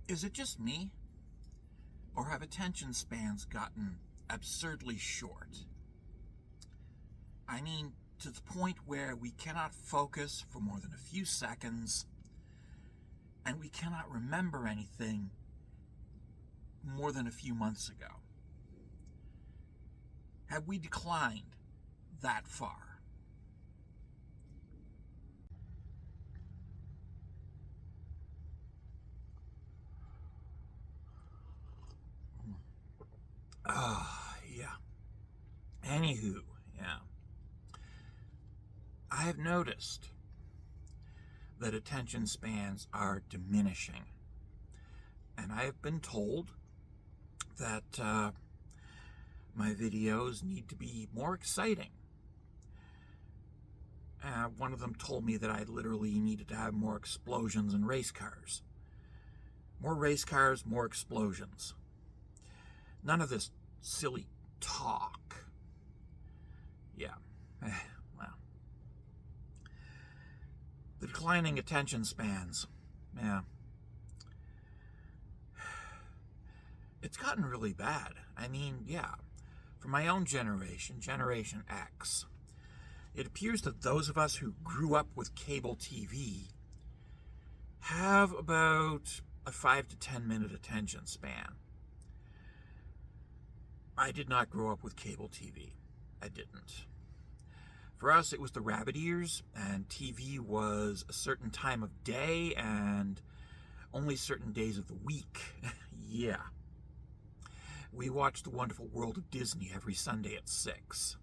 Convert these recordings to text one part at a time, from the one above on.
Is it just me? Or have attention spans gotten absurdly short? I mean, to the point where we cannot focus for more than a few seconds, and we cannot remember anything more than a few months ago. Have we declined that far? Yeah. Anywho, yeah. I have noticed that attention spans are diminishing. And I have been told that my videos need to be more exciting. One of them told me that I literally needed to have more explosions and race cars. More race cars, more explosions. None of this silly talk. Yeah. Well. The declining attention spans. Yeah. It's gotten really bad. I mean, yeah. For my own generation, Generation X, it appears that those of us who grew up with cable TV have about a 5 to 10 minute attention span. I did not grow up with cable TV. I didn't. For us, it was the rabbit ears, and TV was a certain time of day and only certain days of the week. Yeah. We watched The Wonderful World of Disney every Sunday at 6.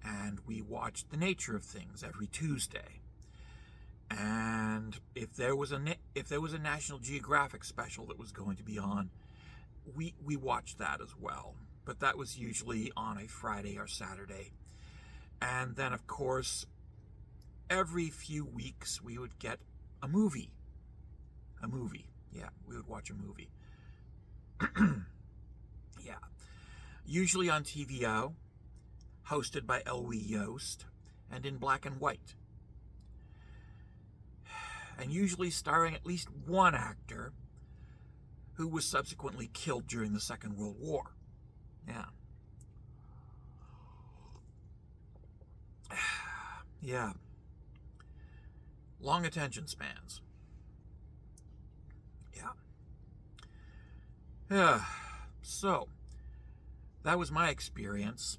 And we watched The Nature of Things every Tuesday. And if there was a National Geographic special that was going to be on, we watched that as well. But that was usually on a Friday or Saturday. And then, of course, every few weeks we would get a movie. A movie. Yeah, we would watch a movie. Yeah. Usually on TVO, hosted by Elwy Yost, and in black and white. And usually starring at least one actor who was subsequently killed during the Second World War. Yeah. Yeah. Long attention spans. Yeah. Yeah. So, that was my experience.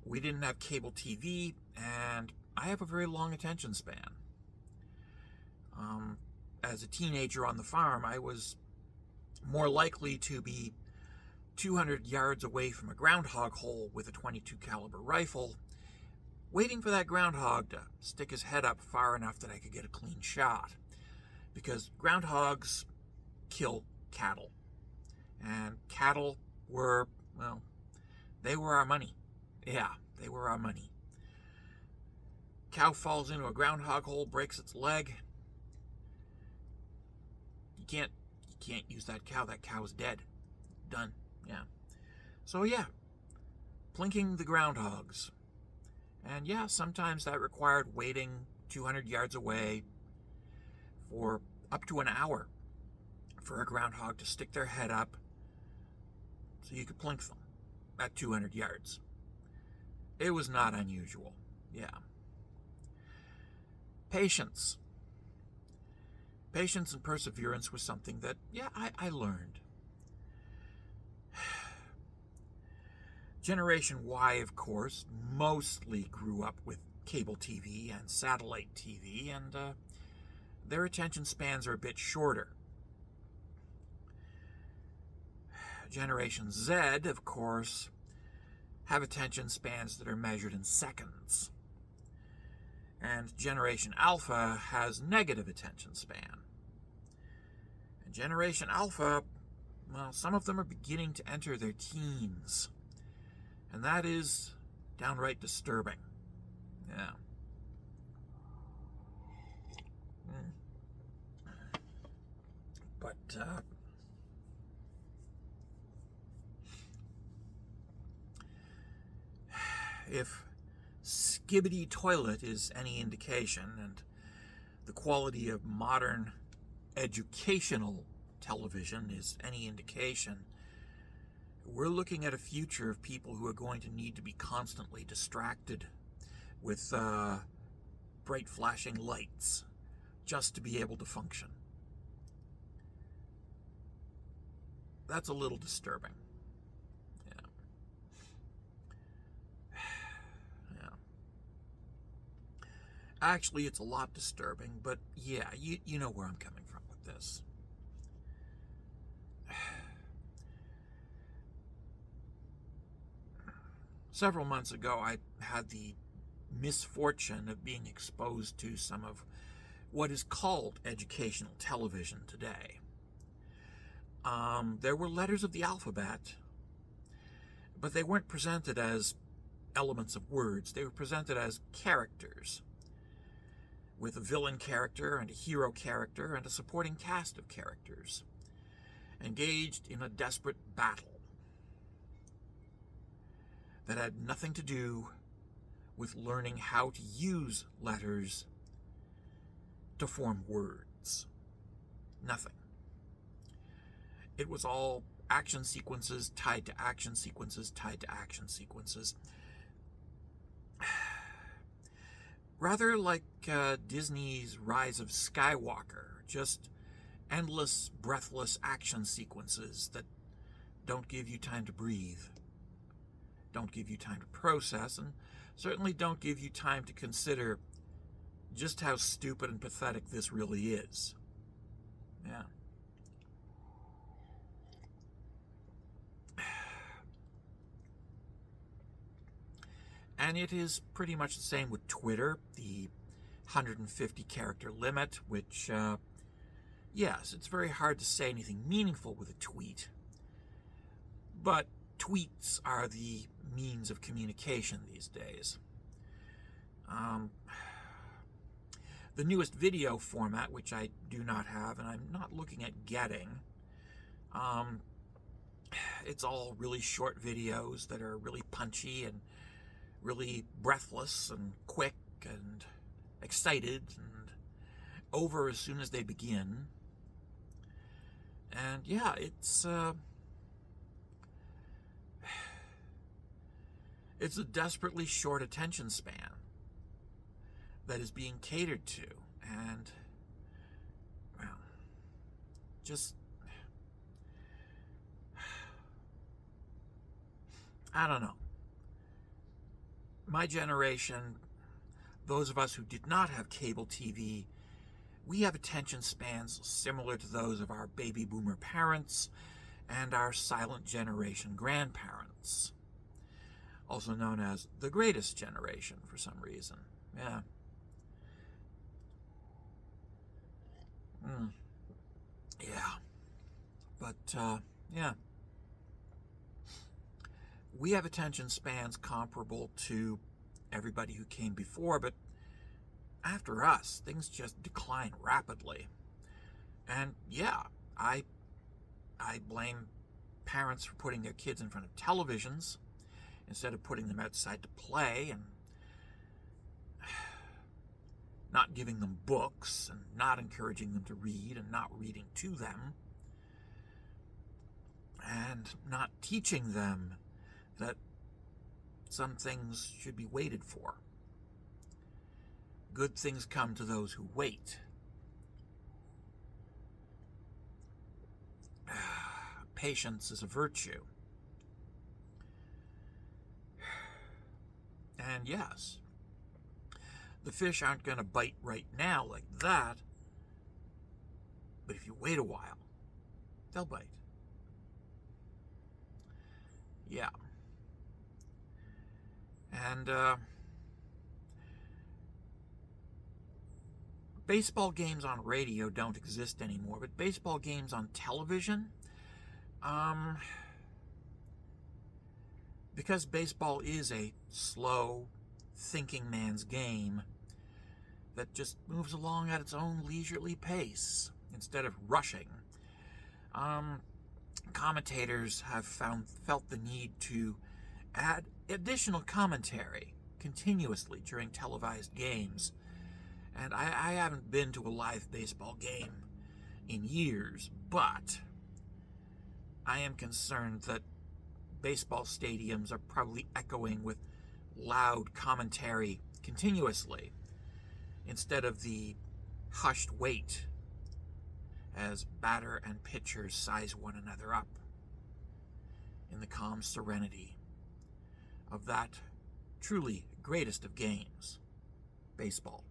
We didn't have cable TV, and I have a very long attention span. As a teenager on the farm, I was more likely to be 200 yards away from a groundhog hole with a .22 caliber rifle, waiting for that groundhog to stick his head up far enough that I could get a clean shot. Because groundhogs kill cattle. And cattle were, well, they were our money. Yeah, they were our money. Cow falls into a groundhog hole, breaks its leg. You can't use that cow. That cow's dead. Done. Yeah. So yeah, plinking the groundhogs. And yeah, sometimes that required waiting 200 yards away for up to an hour for a groundhog to stick their head up so you could plink them at 200 yards. It was not unusual. Yeah. Patience. Patience and perseverance was something that, yeah, I learned. Generation Y, of course, mostly grew up with cable TV and satellite TV, and their attention spans are a bit shorter. Generation Z, of course, have attention spans that are measured in seconds. And Generation Alpha has negative attention span. And Generation Alpha, well, some of them are beginning to enter their teens. And that is downright disturbing. Yeah. But, if Skibidi Toilet is any indication, and the quality of modern educational television is any indication, we're looking at a future of people who are going to need to be constantly distracted with bright flashing lights just to be able to function. That's a little disturbing. Yeah. Yeah. Actually, it's a lot disturbing, but yeah, you know where I'm coming from with this. Several months ago, I had the misfortune of being exposed to some of what is called educational television today. There were letters of the alphabet, but they weren't presented as elements of words. They were presented as characters, with a villain character and a hero character and a supporting cast of characters, engaged in a desperate battle that had nothing to do with learning how to use letters to form words. Nothing. It was all action sequences tied to action sequences tied to action sequences. Rather like Disney's Rise of Skywalker, just endless, breathless action sequences that don't give you time to breathe, don't give you time to process, and certainly don't give you time to consider just how stupid and pathetic this really is. Yeah. And it is pretty much the same with Twitter, the 150 character limit, which, yes, it's very hard to say anything meaningful with a tweet, but tweets are the means of communication these days. The newest video format, which I do not have and I'm not looking at getting, it's all really short videos that are really punchy and really breathless and quick and excited and over as soon as they begin. And yeah, it's a desperately short attention span that is being catered to, and well, just I don't know. My generation, those of us who did not have cable TV, we have attention spans similar to those of our baby boomer parents and our silent generation grandparents, also known as the greatest generation for some reason. Yeah. Yeah. But, yeah. We have attention spans comparable to everybody who came before, but after us, things just decline rapidly. And yeah, I blame parents for putting their kids in front of televisions instead of putting them outside to play, and not giving them books and not encouraging them to read and not reading to them, and not teaching them that some things should be waited for. Good things come to those who wait. Patience is a virtue. And yes, the fish aren't going to bite right now like that, but if you wait a while, they'll bite. Yeah. And baseball games on radio don't exist anymore, but baseball games on television, because baseball is a slow, thinking man's game that just moves along at its own leisurely pace instead of rushing, commentators have felt the need to add additional commentary continuously during televised games. And I haven't been to a live baseball game in years, but I am concerned that baseball stadiums are probably echoing with loud commentary continuously instead of the hushed wait as batter and pitcher size one another up in the calm serenity of that truly greatest of games, baseball.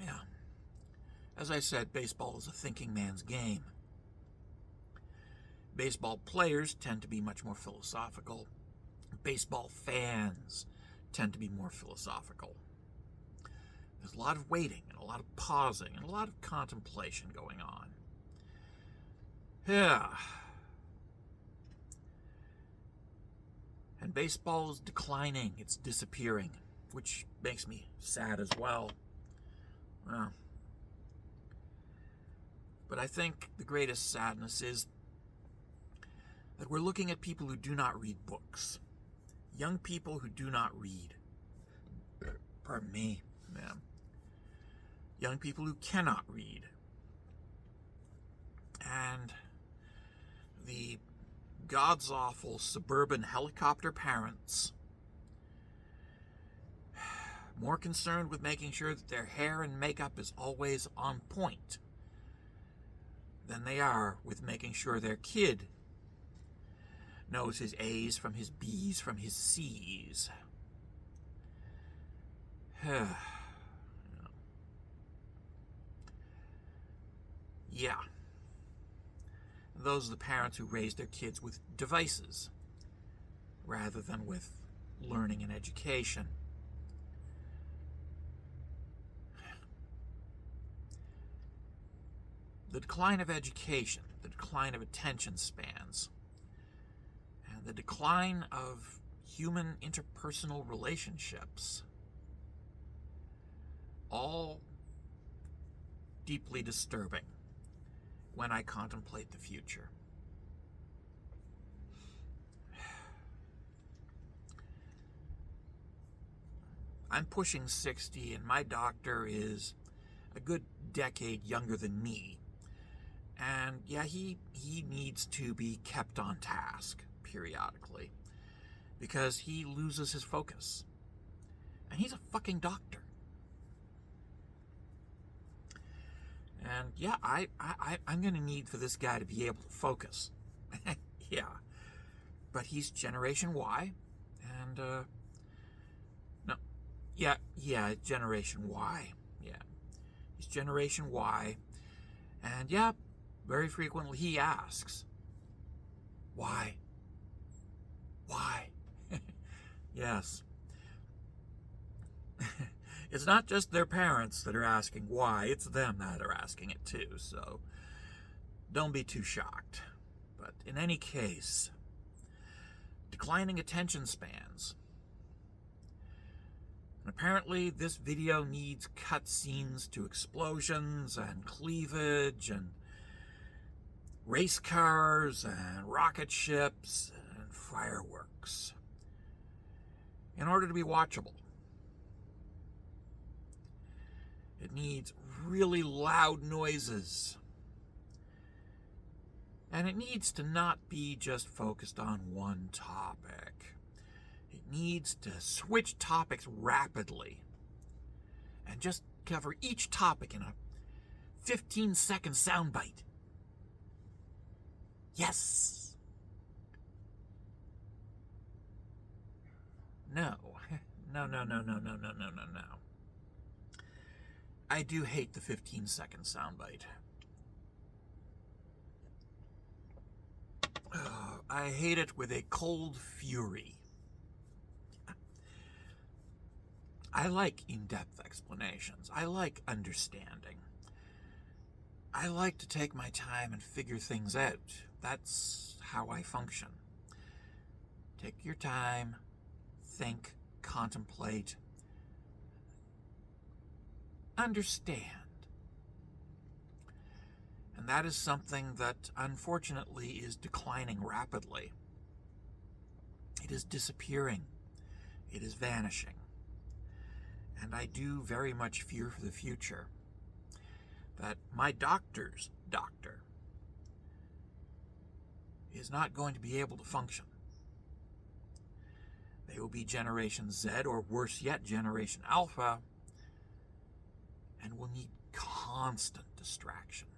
Yeah. As I said, baseball is a thinking man's game. Baseball players tend to be much more philosophical. Baseball fans tend to be more philosophical. There's a lot of waiting and a lot of pausing and a lot of contemplation going on. Yeah. And baseball is declining. It's disappearing, which makes me sad as well. Well, but I think the greatest sadness is that we're looking at people who do not read books. Young people who do not read. Pardon me, ma'am. Young people who cannot read. And the gods-awful suburban helicopter parents, more concerned with making sure that their hair and makeup is always on point than they are with making sure their kid knows his A's from his B's from his C's. Yeah. Those are the parents who raise their kids with devices rather than with learning and education. The decline of education, the decline of attention spans, and the decline of human interpersonal relationships, all deeply disturbing when I contemplate the future. I'm pushing 60, and my doctor is a good decade younger than me. And yeah, he needs to be kept on task periodically because he loses his focus. And he's a fucking doctor. And yeah, I'm going to need for this guy to be able to focus. Yeah. But he's Generation Y. And, no. Yeah, Generation Y. Yeah. He's Generation Y. And yeah, very frequently he asks, why? Why? Yes. It's not just their parents that are asking why, it's them that are asking it too, so don't be too shocked. But in any case, declining attention spans. And apparently this video needs cutscenes to explosions and cleavage and race cars and rocket ships and fireworks in order to be watchable. It needs really loud noises. And it needs to not be just focused on one topic. It needs to switch topics rapidly and just cover each topic in a 15-second soundbite. Yes. No. No. I do hate the 15-second soundbite. I hate it with a cold fury. I like in-depth explanations. I like understanding. I like to take my time and figure things out. That's how I function. Take your time, think, contemplate, understand. And that is something that, unfortunately, is declining rapidly. It is disappearing. It is vanishing. and I do very much fear for the future that my doctor's doctor is not going to be able to function. They will be Generation Z, or worse yet, Generation Alpha, and will need constant distraction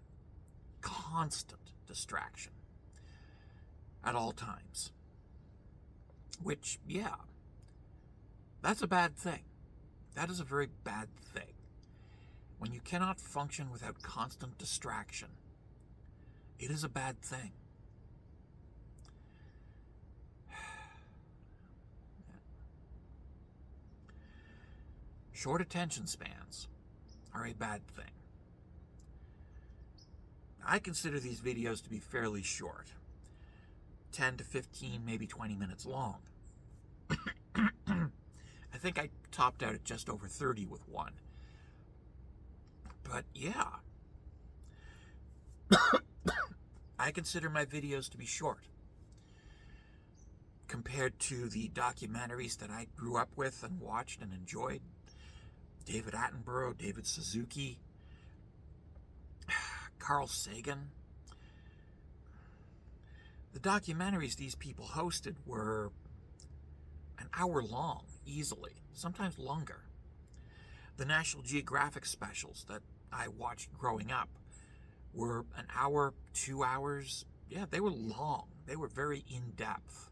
at all times. Which, yeah, that's a bad thing. That is a very bad thing. When you cannot function without constant distraction, it is a bad thing. Short attention spans are a bad thing. I consider these videos to be fairly short. 10 to 15, maybe 20 minutes long. I think I topped out at just over 30 with one. But yeah, I consider my videos to be short compared to the documentaries that I grew up with and watched and enjoyed. David Attenborough, David Suzuki, Carl Sagan. The documentaries these people hosted were an hour long, easily, sometimes longer. The National Geographic specials that I watched growing up were an hour, 2 hours. Yeah, they were long. They were very in-depth.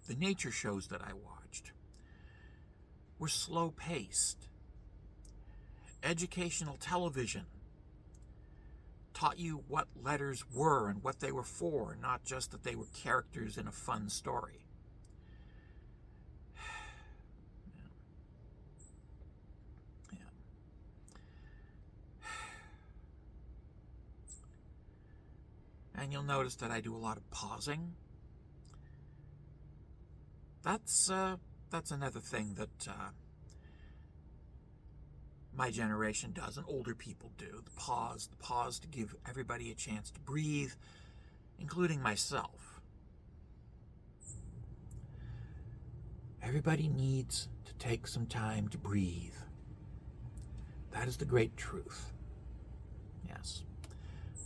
The nature shows that I watched were slow-paced. Educational television taught you what letters were and what they were for, not just that they were characters in a fun story. Yeah. And you'll notice that I do a lot of pausing. That's another thing that my generation does and older people do. The pause to give everybody a chance to breathe, including myself. Everybody needs to take some time to breathe. That is the great truth. Yes,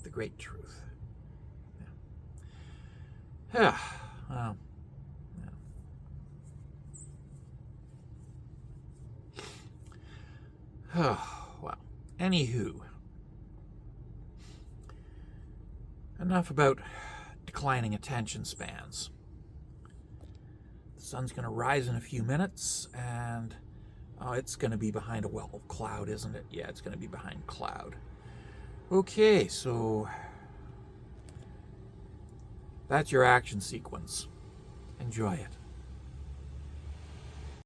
the great truth. Yeah. Well, oh, well, anywho, enough about declining attention spans. The sun's going to rise in a few minutes, and it's going to be behind a well of cloud, isn't it? Yeah, it's going to be behind cloud. Okay, so that's your action sequence. Enjoy it.